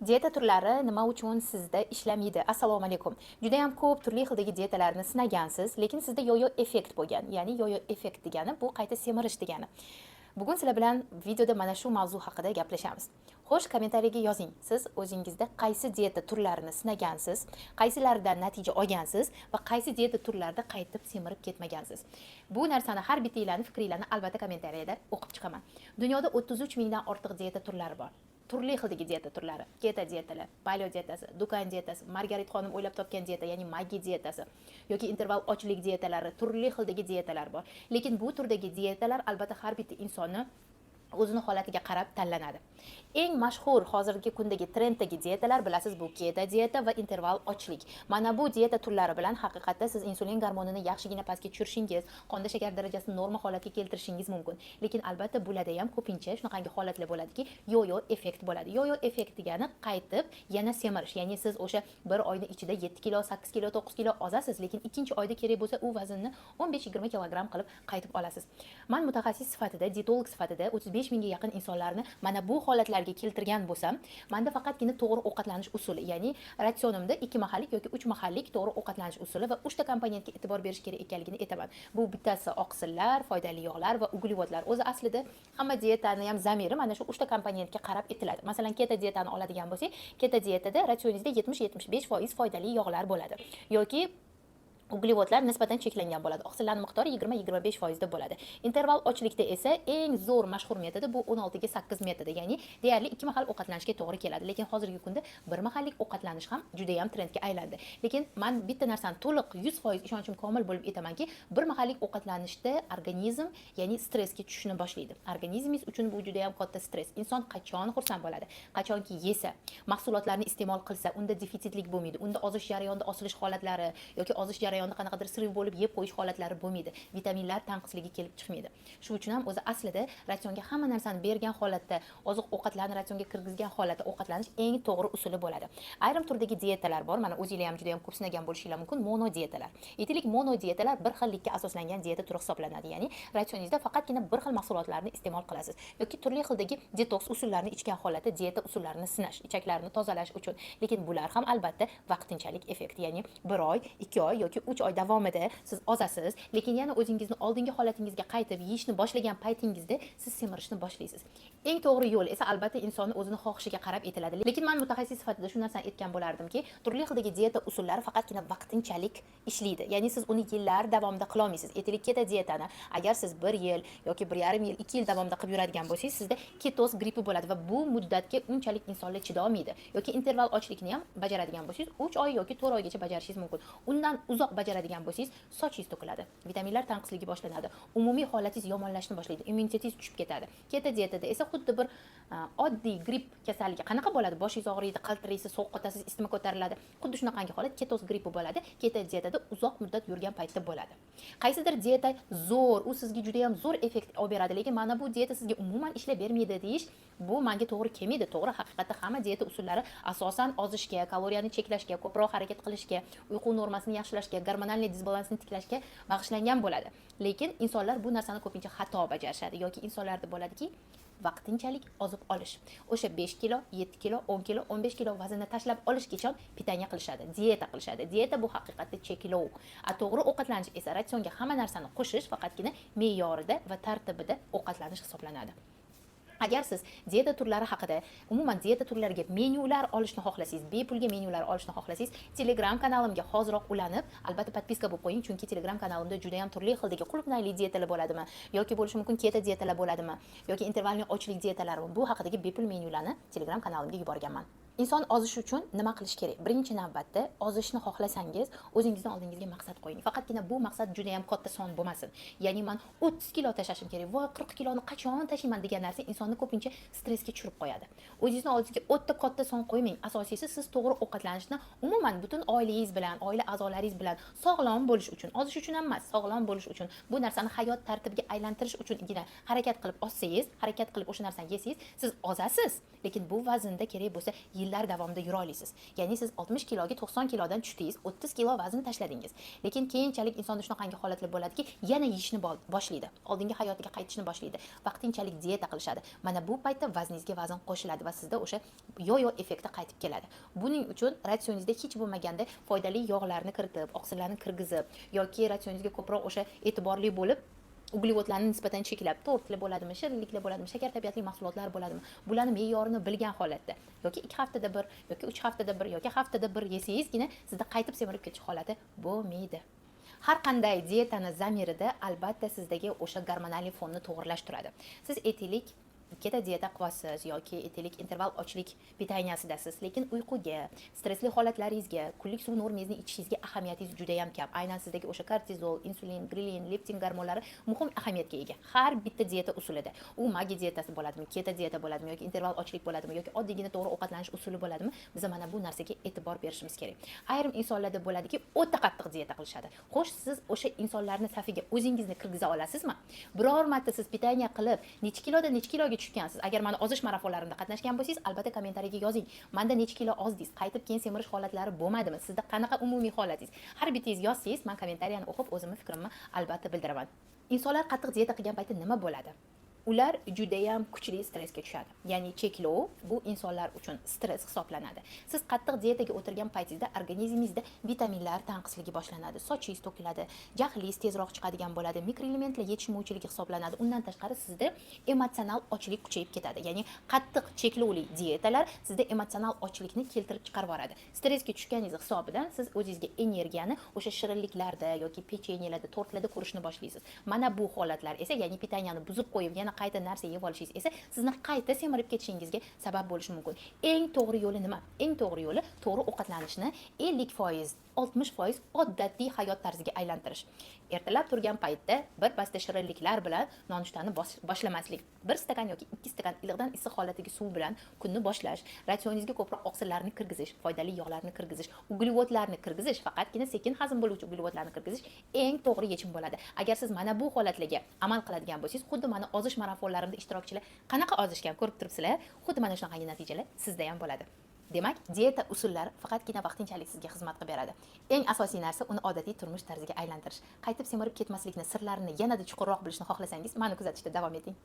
Dieta turlari nima uchun sizda ishlamaydi? Assalomu alaykum. Juda ham ko'p turli xildagi dietalarni sinagansiz, lekin sizda yo-yo effekt bo'lgan. Ya'ni yo-yo effekt degani bu qayta semirish degani. Bugun sizlar bilan videoda mana shu mavzu haqida gaplashamiz. Xo'sh, kommentariyga yozing. Siz o'zingizda qaysi dieta turlarini sinagansiz, qaysilaridan natija olgansiz va qaysi dieta turlarida qaytib semirib ketmagansiz. Bu narsani har bittangizlarning fikringizni albatta kommentariyada o'qib chiqaman. Dunyoda 33 mingdan ortiq dieta turlari bor. Turli xildagi dieta turlari, keto dietalar, paleo dietasi, Dukan dietasi, Margarit xonim o'ylab topgan dieta, ya'ni Maggi dietasi yoki interval ochlik dietalari, turli xildagi dietalar bor. Lekin bu turdagi dietalar albatta har bitta insonni o'zini holatiga qarab tanlanadi. Eng mashhur hozirgi kundagi trenddagi dietalar bilasiz, bu keto dieta va interval ochlik. Mana bu dieta turlari bilan haqiqatda siz insulin gormonini yaxshigina pastga tushirishingiz, qonda shakar darajasini norma holatiga keltirishingiz mumkin. Lekin albatta bularda ham ko'pincha shunaqangi holatlar bo'ladiki, yo-yo effekt bo'ladi. Yo-yo effekt degani qaytib yana semirish. Ya'ni siz o'sha bir oyning ichida 7 kilo, 8 kilo, 9 kilo ozasiz, lekin ikkinchi oyda kerak bo'lsa u vaznni 15-20 kilogramm qilib qaytib olasiz. Men mutaxassis sifatida, dietolog sifatida 35 mingga yaqin insonlarni mana bu holatlarga keltirgan bo'lsam, menda faqatgina to'g'ri ovqatlanish usuli, ya'ni ratsionimda 2 mahallik yoki 3 mahallik to'g'ri ovqatlanish usuli va 3 ta komponentga e'tibor berish kerak ekanligini aytaman. Bu bittasi oqsillar, foydali yog'lar va uglevodlar. O'zi aslida hamma dietani ham zamiri mana shu 3 ta komponentga qarab etiladi. Masalan, keto dietani oladigan bo'lsak, keto dietada ratsioningizda 70-75% foydali yog'lar bo'ladi. Yoki uglevodlar nisbatan cheklangan bo'ladi. Oqsillarning miqdori 20-25% da bo'ladi. Interval ochlikda esa eng zo'r mashhur metodi bu 16 ga 8 metodi, ya'ni deyarli 2 mahal ovqatlanishga to'g'ri keladi. Lekin hozirgi kunda bir mahallik ovqatlanish ham juda ham trendga aylandi. Lekin men bitta narsani to'liq 100% ishonchim komil bo'lib aytamanki, bir mahallik ovqatlanishda organizm, ya'ni stressga tushishni boshlaydi. Organizmingiz uchun bu juda ham katta stress. Inson qachon xursand bo'ladi? Qachonki yesa, mahsulotlarni iste'mol qilsa, unda defitsitlik bo'lmaydi. Unda ozish jarayonida osilish holatlari yoki ozish jarayonida qanaqadir sirib bo'lib yeb qo'yish holatlari bo'lmaydi. Vitaminlar tanqisligi kelib chiqmaydi. Shuning uchun ham o'zi aslida ratsionga hamma narsani bergan holatda, oziq ovqatlarni ratsionga kirgizgan holatda ovqatlanish eng to'g'ri usuli bo'ladi. Ayrim turdagi dietalar bor. Mana o'zingizlar ham juda ham ko'p sinagan bo'lishinglar mumkin. Mono dietalar. Aytaylik, mono dietalar bir xillikka asoslangan dieta turi hisoblanadi. Ya'ni ratsioningizda faqatgina bir xil mahsulotlarni iste'mol qilasiz yoki turli xildagi detoks usullarini ichgan holatda dieta usullarini sinash, ichaklarni tozalash uchun. Lekin bular ham albatta vaqtinchalik effekt, ya'ni 1 oy, 2 oy yoki 3 oy davomida siz ozasiz, lekin yana o'zingizni oldingi holatingizga qaytib yeyishni boshlagan paytingizda siz semirishni boshlaysiz. Eng to'g'ri yo'l esa albatta insonni o'zini xohishiga qarab etiladi. Lekin men mutaxassis sifatida shu narsani aytgan bo'lardimki, turli xildagi dieta usullari faqatgina vaqtinchalik ishlaydi. Ya'ni siz uni yillar davomida qila olmaysiz. Aytaylik, keto dietani agar siz 1 yil yoki 1,5 yil, 2 yil davomida qilib yuradigan bo'lsangiz, sizda ketoz grippi bo'ladi va bu muddatga unchalik insonlar chida olmaydi. Yoki interval ochlikni ham bajaradigan bo'lsangiz, 3 oy yoki 4 oygacha bajarishingiz mumkin. Undan uzoq bajaradigan bo'lsangiz, sochingiz to'kiladi, vitaminlar tanqisligi boshlanadi, umumiy holatingiz yomonlashni boshlaydi, immunitetingiz tushib ketadi. Keto dietada esa xuddi bir oddiy gripp kasalligi qanaqa bo'ladi? Boshingiz og'riydi, qaltiraysiz, sovuqotasiz, isitma ko'tariladi. Xuddi shunaqangi holat ketoz grippi bo'ladi. Keto dietada uzoq muddat yurgan paytda bo'ladi. Qaysidir dieta zo'r, u sizga juda ham zo'r effekt olib beradi, lekin mana bu dieta sizga umuman ishlab bermaydi deyish, bu menga to'g'ri kelmaydi. To'g'ri, haqiqatda hamma dieta usullari asosan ozishga, kaloriyani cheklashga, ko'proq harakat qilishga, uyqu normasini yaxshilashga, gormonal disbalansni tiklashga bag'ishlangan bo'ladi. Lekin insonlar bu narsani ko'pincha xato bajarishadi yoki insonlarda bo'ladiki, vaqtinchalik ozib olish. O'sha 5 kilo, 7 kilo, 10 kilo, 15 kilo vaznni tashlab olishgacha pitanya qilishadi, dieta qilishadi. Dieta bu haqiqatda cheklov. To'g'ri ovqatlanish esa ratsionga hamma narsani qo'shish, faqatgina me'yorida va tartibida ovqatlanish hisoblanadi. Agar siz dieta turlari haqida, umuman dieta turlariga menyular olishni xohlasangiz, bepulga menyular olishni xohlasangiz, Telegram kanalimga hoziroq ulanib, albatta podpiska bo'lib qo'ying, chunki Telegram kanalimda juda ham turli xildagi qulupnayli dietalar bo'ladimi, yoki bo'lishi mumkin keto dietalar bo'ladimi, yoki intervalli ochlik dietalarimi, bu haqidagi bepul menyularni Telegram kanalimga yuborganman. Inson ozish uchun nima qilish kerak? Birinchi navbatda ozishni xohlasangiz, o'zingizning oldingizga maqsad qo'ying. Faqatgina bu maqsad juda ham katta son bo'lmasin. Ya'ni men 30 kilo tashlashim kerak, voy 40 kiloni qachon tashlayman degan narsa insonni ko'pincha stressga tushirib qo'yadi. O'zingizning oldingizga o'ta katta son qo'ymang. Asosiysi siz to'g'ri ovqatlanishni umuman butun oilangiz bilan, oila a'zolaringiz bilan sog'lom bo'lish uchun, ozish uchun emas, sog'lom bo'lish uchun, bu narsani hayot tartibiga aylantirish uchungina harakat qilib ozsangiz, harakat qilib o'sha narsani yesangiz, siz ozasiz. Lekin bu vaznda kerak bo'lsa yillar davomida yura olasiz. Ya'ni siz 60 kiloga 90 kilodan tushdingiz, 30 kilo vazn tashladingiz. Lekin keyinchalik insonda shunaqangi holatlar bo'ladiki, yana yeyishni boshlaydi. Oldingi hayotiga qaytishni boshlaydi. Vaqtinchalik dieta qilishadi. Mana bu paytda vazningizga vazn qo'shiladi va sizda o'sha yo-yo effekti qaytib keladi. Buning uchun ratsioningizda hech bo'lmaganda foydali yog'larni kiritib, oqsillarni kirgizib yoki ratsioningizga ko'proq o'sha e'tiborli bo'lib uglevodlarni nisbatan cheklab, tortli bo'ladimi, shirinlikli bo'ladimi, shakar tabiatli mahsulotlar bo'ladimi, bularni me'yorini bilgan holatda yoki 2 haftada bir yoki 3 haftada bir yoki haftada bir yesangizgina sizda qaytib semirib ketish holati bo'lmaydi. Har qanday dietani zamirida albatta sizdagi o'sha gormonal fonni to'g'rilashtiradi. Siz etelik ikkita dieta qilyapsiz yoki etelik interval ochlik pitaniyasidasiz, lekin uyquga, stressli holatlaringizga, kunlik suv normangizni ichishingizga ahamiyatingiz juda ham kam. Aynan sizdagi o'sha kortizol, insulin, grelin, leptin gormonlari muhim ahamiyatga ega. Har bitta dieta usulida, u magi dietasi bo'ladimi, keto dieta bo'ladimi yoki interval ochlik bo'ladimi yoki oddiygina to'g'ri ovqatlanish usuli bo'ladimi, biz mana bu narsaga e'tibor berishimiz kerak. Ayrim insonlarda bo'ladiki, o'ta qattiq dieta qilishadi. Xo'sh, siz o'sha insonlarning safiga o'zingizni kirgiza olasizmi? Biror marta siz pitaniya qilib, necha kilodan necha kiloga tushgansiz? Agar mana ozish marafonlarimda qatnashgan bo'lsangiz, albatta kommentariyaga yozing. Menda necha kilo ozdingiz? Qaytib keyin semirish holatlari bo'lmadimi? Sizda qanaqa umumiy holatingiz? Har bittangiz yozsangiz, men kommentariyani o'qib o'zimning fikrimni albatta bildiraman. Insonlar qattiq dieta qilgan paytda nima bo'ladi? Ular juda ham kuchli stressga tushadi. Ya'ni cheklov bu insonlar uchun stress hisoblanadi. Siz qattiq dietaga o'tirgan paytingizda organizmingizda vitaminlar tanqisligi boshlanadi, sochingiz to'kiladi, jahlingiz tezroq chiqadigan bo'ladi, mikroelementlar yetishmovchiligi hisoblanadi. Undan tashqari sizda emotsional ochlik kuchayib ketadi. Ya'ni qattiq cheklovli dietalar sizda emotsional ochlikni keltirib chiqarib yuboradi. Stressga tushganingiz hisobidan siz o'zingizga energiyani o'sha shirinliklarda yoki pechenyelarda, tortlarda ko'rishni boshlaysiz. Mana bu holatlar esa, ya'ni pitaniyani buzib qo'yib yana qayta narsa yeb olishingiz esa sizni qayta semirib ketishingizga sabab bo'lishi mumkin. Eng to'g'ri yo'li nima? Eng to'g'ri yo'li to'g'ri ovqatlanishni 50%, 60% odatiy hayot tarziga aylantirish. Ertalab turgan paytda bir basta shirinliklar bilan nonushtani boshlamaslik. 1 stakan yoki 2 stakan iliqdan issiq holatdagi suv bilan kunni boshlash, ratsioningizga ko'proq oqsillarni kirgizish, foydali yog'larni kirgizish, uglevodlarni kirgizish, faqatgina sekin hazm bo'luvchi uglevodlarni kirgizish eng to'g'ri yechim bo'ladi. Agar siz mana bu holatlarga amal qiladigan bo'lsangiz, xuddi mana ozish marafonlarimda ishtirokchilar qanaqa ozishgan ko'rib turibsizlar, xuddi mana shunaqangi natijalar sizda ham bo'ladi. Demak, dieta usullari faqatgina vaqtinchalik sizga xizmat qilib beradi. Eng asosiy narsa uni odatiy turmush tarziga aylantirish. Qaytib semirib ketmaslikni sirlarini yanada chuqurroq bilishni xohlasangiz, meni kuzatishda davom eting.